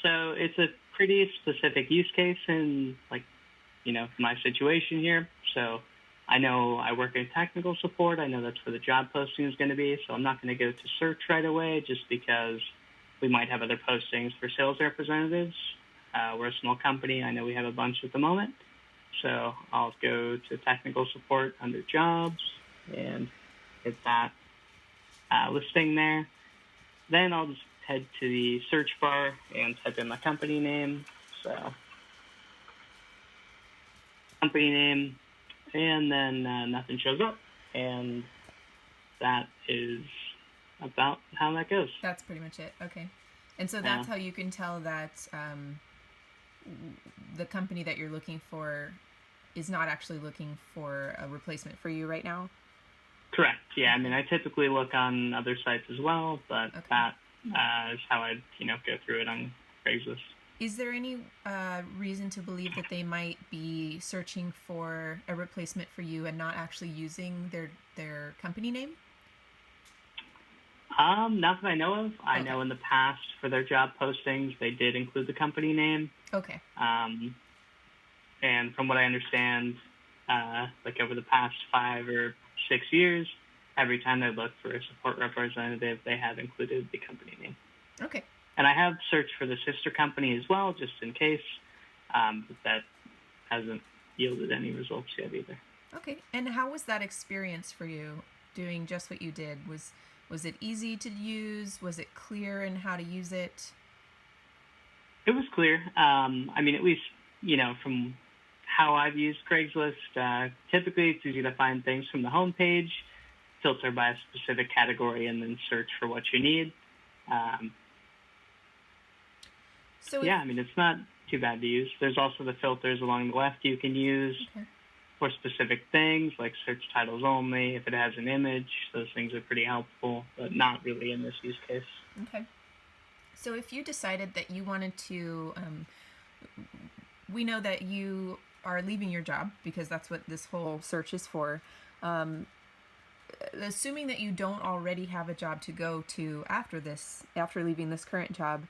So it's a pretty specific use case in, my situation here. So I know I work in technical support. I know that's where the job posting is going to be. So I'm not going to go to search right away just because we might have other postings for sales representatives. We're a small company. I know we have a bunch at the moment. So I'll go to technical support under jobs and hit that listing there. Then I'll just head to the search bar and type in my company name. So company name, and then nothing shows up. And that is about how that goes. That's pretty much it. Okay. And so that's how you can tell that the company that you're looking for is not actually looking for a replacement for you right now? Correct. Yeah. I mean, I typically look on other sites as well, but that is how I, go through it on Craigslist. Is there any reason to believe that they might be searching for a replacement for you and not actually using their company name? Not that I know of. I know in the past for their job postings, they did include the company name. Okay. And from what I understand, over the past 5 or 6 years, every time they look for a support representative, they have included the company name. Okay. And I have searched for the sister company as well, just in case, but that hasn't yielded any results yet either. Okay. And how was that experience for you, doing just what you did? Was it easy to use? Was it clear in how to use it? It was clear. At least, from how I've used Craigslist, typically it's easy to find things from the homepage, filter by a specific category, and then search for what you need. It's not too bad to use. There's also the filters along the left you can use for specific things, like search titles only. If it has an image, those things are pretty helpful, but not really in this use case. Okay. So if you decided that you wanted to, we know that you are leaving your job because that's what this whole search is for. Assuming that you don't already have a job to go to after leaving this current job,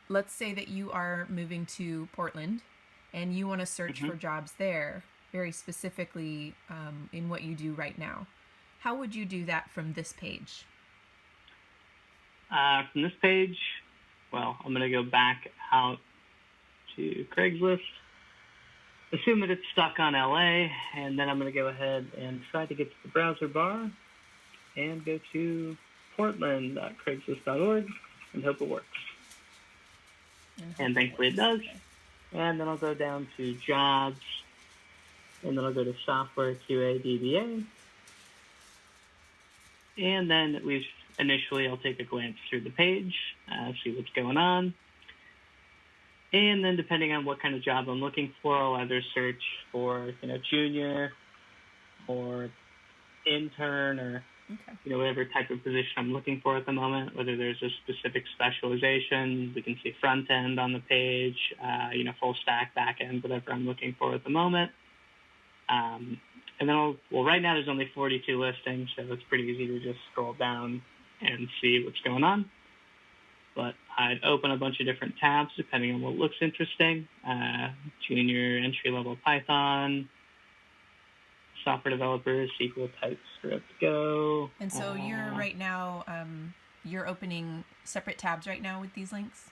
let's say that you are moving to Portland and you want to search for jobs there, very specifically in what you do right now. How would you do that from this page? From this page, I'm going to go back out to Craigslist. Assume that it's stuck on LA, and then I'm going to go ahead and try to get to the browser bar and go to portland.craigslist.org and hope it works. And thankfully it does. And then I'll go down to jobs, and then I'll go to software QA DBA. And then at least initially I'll take a glance through the page, see what's going on. And then depending on what kind of job I'm looking for, I'll either search for, junior or intern or, whatever type of position I'm looking for at the moment, whether there's a specific specialization. We can see front end on the page, full stack, back end, whatever I'm looking for at the moment. And then right now there's only 42 listings, so it's pretty easy to just scroll down and see what's going on. But I'd open a bunch of different tabs depending on what looks interesting. Junior, entry-level Python, software developers, SQL, TypeScript, Go. And so you're right now, you're opening separate tabs right now with these links?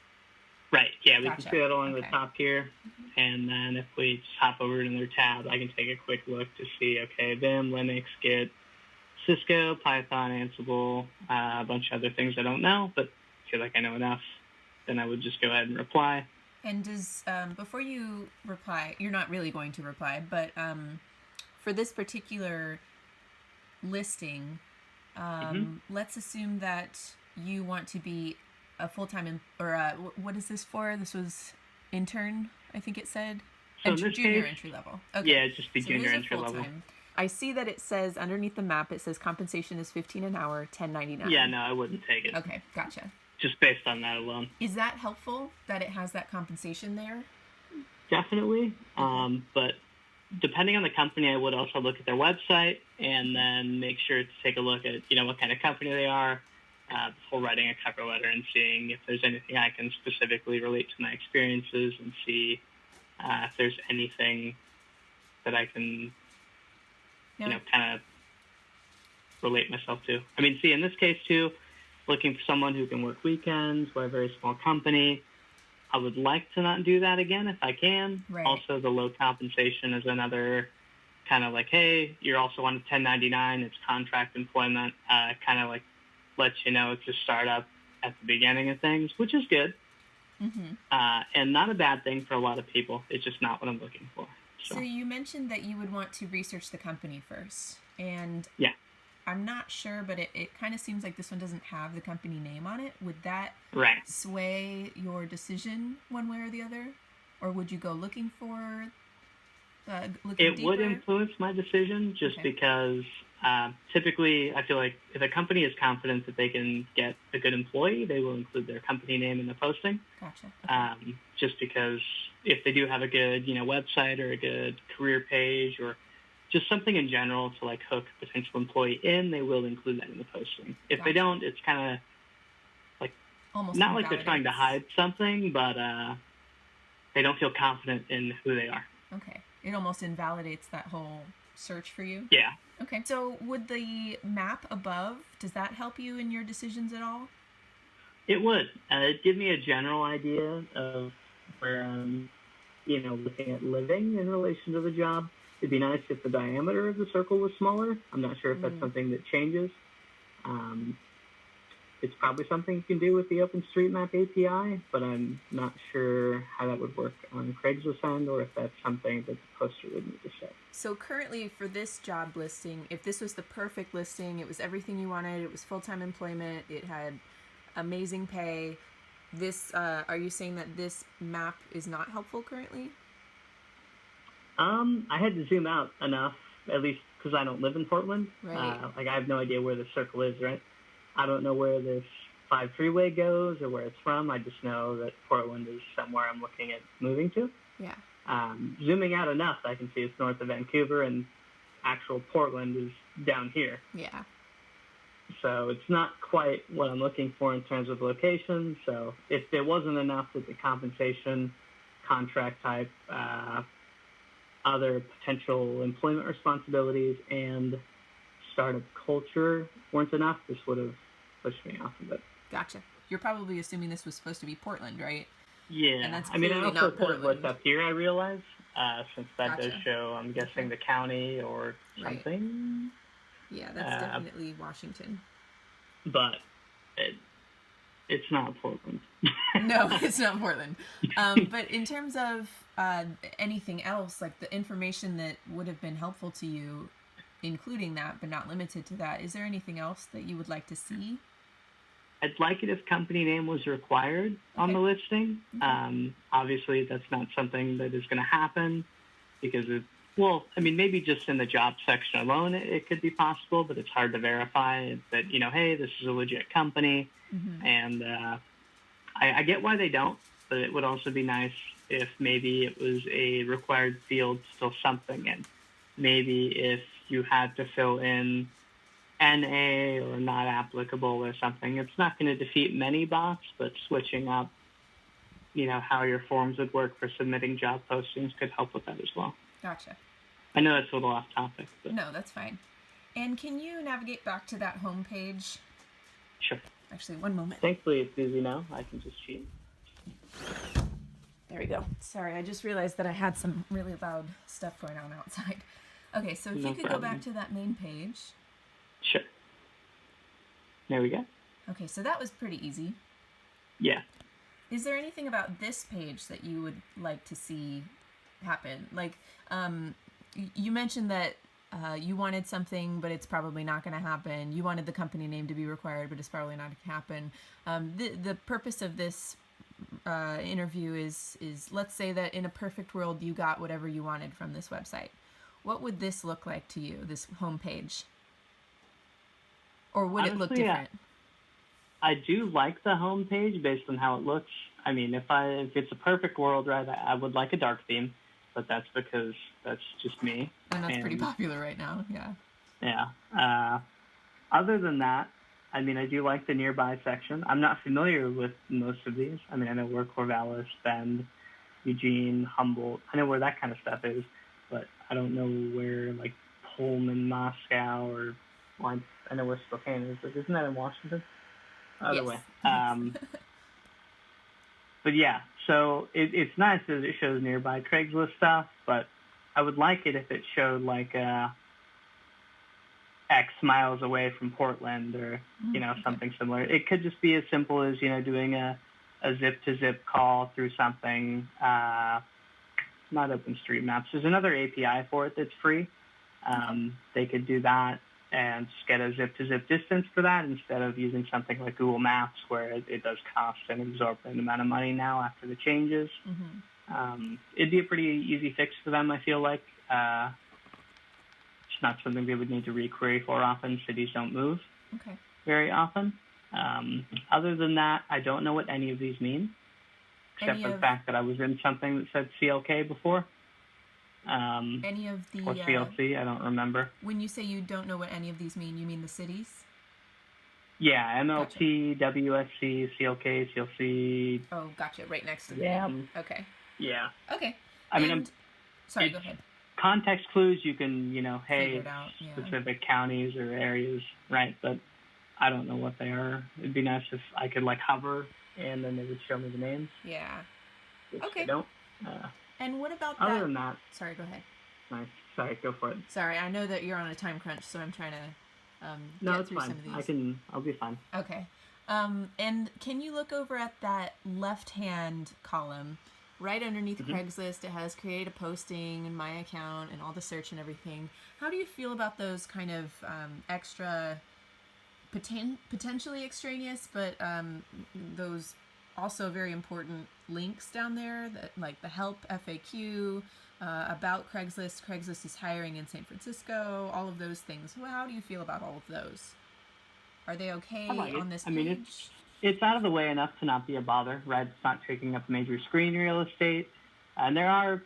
Right, yeah, we can see that along the top here. And then if we just hop over to another tab, I can take a quick look to see, Vim, Linux, Git, Cisco, Python, Ansible, a bunch of other things I don't know, but feel like I know enough, then I would just go ahead and reply. And does before you reply, you're not really going to reply, but for this particular listing, let's assume that you want to be a full-time what is this for? This was intern, I think it said, so junior entry level. Okay. Yeah, just be junior entry level. I see that it says underneath the map, it says compensation is $15 an hour, $10.99. Yeah, no, I wouldn't take it. Okay, gotcha. Just based on that alone. Is that helpful that it has that compensation there? Definitely. But depending on the company, I would also look at their website and then make sure to take a look at, what kind of company they are. before writing a cover letter and seeing if there's anything I can specifically relate to my experiences and see if there's anything that I can, kind of relate myself to. I mean, see, in this case, too, looking for someone who can work weekends. We're a very small company. I would like to not do that again if I can. Right. Also, the low compensation is another kind of like, hey, you're also on a 1099. It's contract employment. Kind of like lets you know it's a startup at the beginning of things, which is good. Mm-hmm. And not a bad thing for a lot of people. It's just not what I'm looking for. So you mentioned that you would want to research the company first. And yeah. I'm not sure, but it kind of seems like this one doesn't have the company name on it. Would that sway your decision one way or the other? Or would you go looking for it deeper? Would influence my decision just because typically I feel like if a company is confident that they can get a good employee, they will include their company name in the posting. Gotcha. Okay. Just because if they do have a good, website or a good career page or just something in general to like hook a potential employee in, they will include that in the posting. If they don't, it's kind of like almost not like they're trying to hide something, but they don't feel confident in who they are. Okay. It almost invalidates that whole search for you? Yeah. Okay. So would the map above, does that help you in your decisions at all? It would. It'd give me a general idea of where I'm, looking at living in relation to the job. It'd be nice if the diameter of the circle was smaller. I'm not sure if that's something that changes. It's probably something you can do with the OpenStreetMap API, but I'm not sure how that would work on Craigslist end or if that's something that the poster would need to say. So currently for this job listing, if this was the perfect listing, it was everything you wanted, it was full-time employment, it had amazing pay, this, are you saying that this map is not helpful currently? I had to zoom out enough, at least because I don't live in Portland. Right. I have no idea where the circle is, right? I don't know where this 5 freeway goes or where it's from. I just know that Portland is somewhere I'm looking at moving to. Yeah. Zooming out enough, I can see it's north of Vancouver, and actual Portland is down here. Yeah. So it's not quite what I'm looking for in terms of location. So if there wasn't enough with the compensation, contract type, other potential employment responsibilities, and startup culture weren't enough, this would have pushed me off of it. Gotcha. You're probably assuming this was supposed to be Portland, right? Yeah. And that's I mean, I also could have looked up here, I realize, since that Gotcha. does show, I'm guessing, the county or something. Right. Yeah, that's definitely Washington. But it's not Portland. No, it's not Portland. But in terms of anything else, like the information that would have been helpful to you, including that, but not limited to that, is there anything else that you would like to see? I'd like it if company name was required on the listing. Obviously, that's not something that is going to happen because maybe just in the job section alone, it could be possible, but it's hard to verify that, hey, this is a legit company. Mm-hmm. And I get why they don't, but it would also be nice if maybe it was a required field to fill something in. Maybe if you had to fill in NA or not applicable or something, it's not going to defeat many bots, but switching up, how your forms would work for submitting job postings could help with that as well. Gotcha. I know that's a little off topic. But... No, that's fine. And can you navigate back to that home page? Sure. Actually, one moment. Thankfully, it's busy now. I can just cheat. There we go. Sorry, I just realized that I had some really loud stuff going on outside. Okay, so if you could go back to that main page. Sure. There we go. Okay, so that was pretty easy. Yeah. Is there anything about this page that you would like to see happen? Like, you mentioned that you wanted something, but it's probably not going to happen. You wanted the company name to be required, but it's probably not going to happen. The purpose of this interview is let's say that in a perfect world you got whatever you wanted from this website. What would this look like to you, this homepage? Or would it look different? I do like the homepage based on how it looks. I mean, if it's a perfect world, right, I would like a dark theme, but that's because that's just me. And that's pretty popular right now, yeah. Yeah. Other than that, I mean, I do like the nearby section. I'm not familiar with most of these. I mean, I know where Corvallis, Bend, Eugene, Humboldt. I know where that kind of stuff is, but I don't know where, like, Pullman, Moscow, or well, I know where Spokane is, but isn't that in Washington? Either Yes. way. But yeah, so it's nice that it shows nearby Craigslist stuff, but I would like it if it showed like X miles away from Portland or, something similar. It could just be as simple as, doing a zip-to-zip call through something, not OpenStreetMaps. There's another API for it that's free. They could do that and just get a zip-to-zip distance for that instead of using something like Google Maps where it does cost an exorbitant amount of money now after the changes. It'd be a pretty easy fix for them, I feel like. It's not something they would need to re-query for often. Cities don't move very often. Other than that, I don't know what any of these mean, except for the fact that I was in something that said CLK before. Any of the... Or CLC, I don't remember. When you say you don't know what any of these mean, you mean the cities? Yeah, MLT, gotcha. WSC, CLK, CLC. Oh, gotcha. Right next to the name. Okay. Yeah. Okay. I mean, sorry, go ahead. Context clues, you can, hey, out, specific counties or areas, right? But I don't know what they are. It'd be nice if I could, hover, and then they would show me the names. Yeah. Which they don't. And what about other than that? Sorry, go ahead. Nice. Sorry, go for it. Sorry, I know that you're on a time crunch, so I'm trying to no, get through fine. some of these. I'll be fine. Okay. And can you look over at that left-hand column? Right underneath Craigslist, it has create a posting and my account and all the search and everything. How do you feel about those kind of extra, potentially extraneous, but those also very important links down there, that like the help FAQ, about Craigslist, Craigslist is hiring in San Francisco, all of those things. Well, how do you feel about all of those? Are they okay on this page? I mean, it's out of the way enough to not be a bother, right? It's not taking up major screen real estate. And there are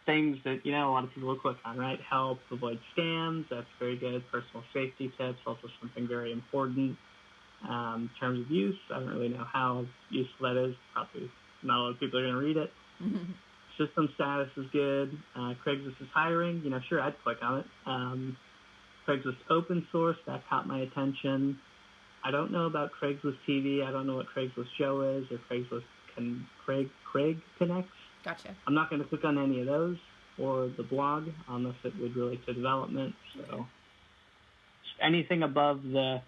things that, a lot of people will click on, right? Help, avoid scams, that's very good. Personal safety tips, also something very important. In terms of use, I don't really know how useful that is. Probably not a lot of people are going to read it. System status is good. Craigslist is hiring. Sure, I'd click on it. Craigslist open source, that caught my attention. I don't know about Craigslist TV. I don't know what Craigslist Show is or Craigslist Craig Connects. Gotcha. I'm not going to click on any of those or the blog unless it would relate to development. So anything above the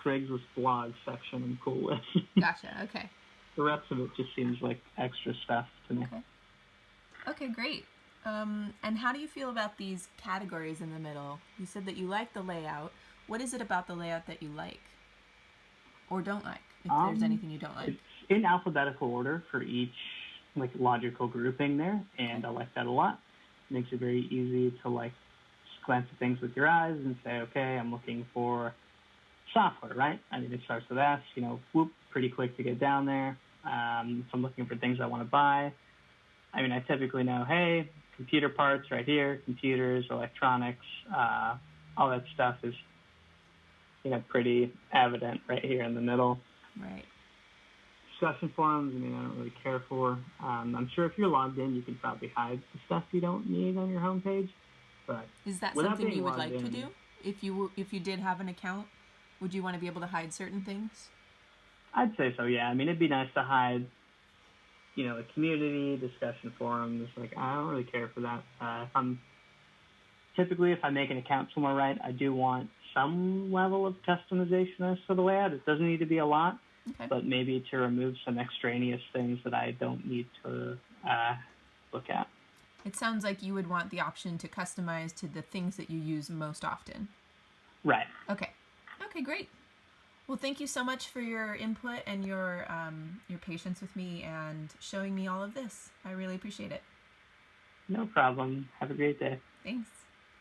Craigslist blog section I'm cool with. Gotcha. Okay. The rest of it just seems like extra stuff to me. Okay, great. And how do you feel about these categories in the middle? You said that you like the layout. What is it about the layout that you like or don't like, if there's anything you don't like? It's in alphabetical order for each logical grouping there, and I like that a lot. It makes it very easy to just glance at things with your eyes and say, okay, I'm looking for software, right? I mean, it starts with S, pretty quick to get down there. If I'm looking for things I want to buy, I mean, I typically know, hey, computer parts right here, computers, electronics, all that stuff is, pretty evident right here in the middle. Right. Discussion forums, I mean, I don't really care for. I'm sure if you're logged in, you can probably hide the stuff you don't need on your homepage. But is that something you would like to do? If you did have an account, would you want to be able to hide certain things? I'd say so, yeah. I mean, it'd be nice to hide, the community, discussion forums. I don't really care for that. If I make an account somewhere, right, I do want some level of customization as to the layout. It doesn't need to be a lot, but maybe to remove some extraneous things that I don't need to look at. It sounds like you would want the option to customize to the things that you use most often. Right. Okay, great. Well, thank you so much for your input and your patience with me and showing me all of this. I really appreciate it. No problem. Have a great day. Thanks.